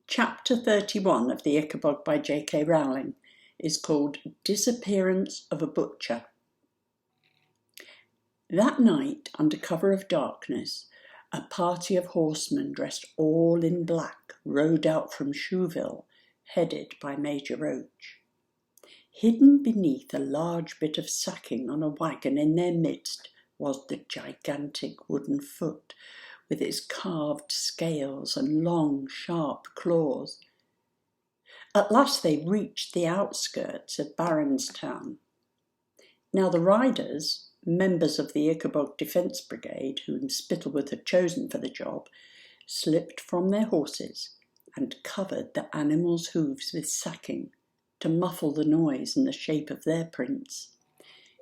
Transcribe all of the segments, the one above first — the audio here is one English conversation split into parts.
Chapter 31 of the Ickabog by J.K. Rowling is called Disappearance of a Butcher. That night, under cover of darkness, a party of horsemen dressed all in black rode out from Shoeville, headed by Major Roach. Hidden beneath a large bit of sacking on a wagon in their midst was the gigantic wooden foot, with its carved scales and long, sharp claws. At last they reached the outskirts of Barronstown. Now the riders, members of the Ickabog Defence Brigade, whom Spittleworth had chosen for the job, slipped from their horses and covered the animals' hooves with sacking to muffle the noise and the shape of their prints.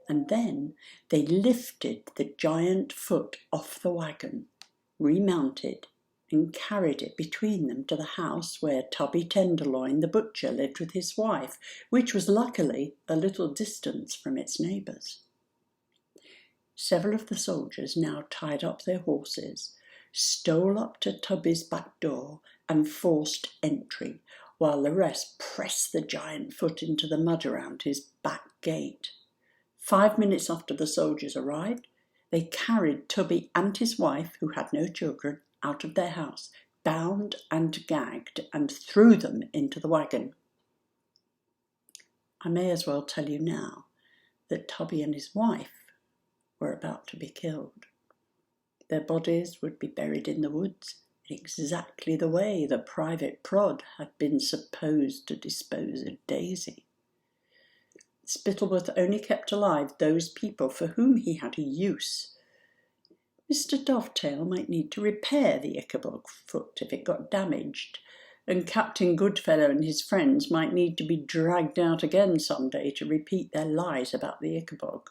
And then they lifted the giant foot off the wagon, remounted, and carried it between them to the house where Tubby Tenderloin the butcher lived with his wife, which was luckily a little distance from its neighbours. Several of the soldiers now tied up their horses, stole up to Tubby's back door and forced entry, while the rest pressed the giant foot into the mud around his back gate. 5 minutes after the soldiers arrived, they carried Tubby and his wife, who had no children, out of their house, bound and gagged, and threw them into the wagon. I may as well tell you now that Tubby and his wife were about to be killed. Their bodies would be buried in the woods in exactly the way the private prod had been supposed to dispose of Daisy. Spittleworth only kept alive those people for whom he had a use. Mr. Dovetail might need to repair the Ickabog foot if it got damaged, and Captain Goodfellow and his friends might need to be dragged out again some day to repeat their lies about the Ickabog.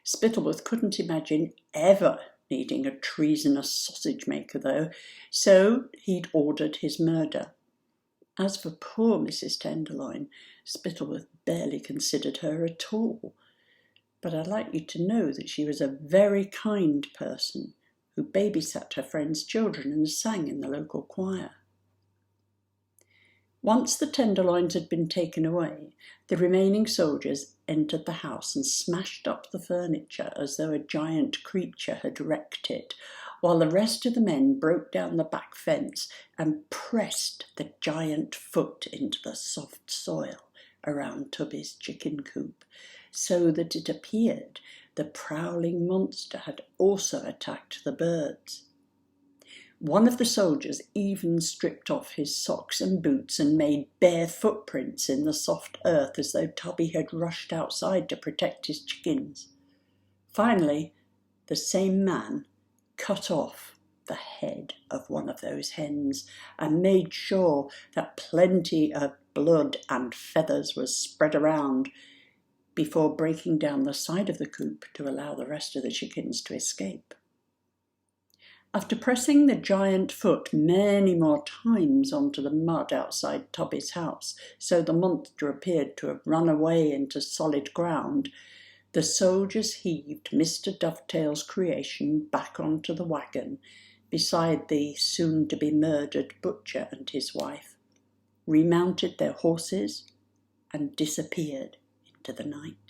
Spittleworth couldn't imagine ever needing a treasonous sausage-maker, though, so he'd ordered his murder. As for poor Mrs. Tenderloin, Spittleworth barely considered her at all. But I'd like you to know that she was a very kind person who babysat her friends' children and sang in the local choir. Once the Tenderloins had been taken away, the remaining soldiers entered the house and smashed up the furniture as though a giant creature had wrecked it, while the rest of the men broke down the back fence and pressed the giant foot into the soft soil around Tubby's chicken coop, so that it appeared the prowling monster had also attacked the birds. One of the soldiers even stripped off his socks and boots and made bare footprints in the soft earth as though Tubby had rushed outside to protect his chickens. Finally, the same man cut off the head of one of those hens and made sure that plenty of blood and feathers was spread around before breaking down the side of the coop to allow the rest of the chickens to escape. After pressing the giant foot many more times onto the mud outside Tubby's house, so the monster appeared to have run away into solid ground, the soldiers heaved Mr. Dovetail's creation back onto the wagon beside the soon-to-be-murdered butcher and his wife, remounted their horses, and disappeared into the night.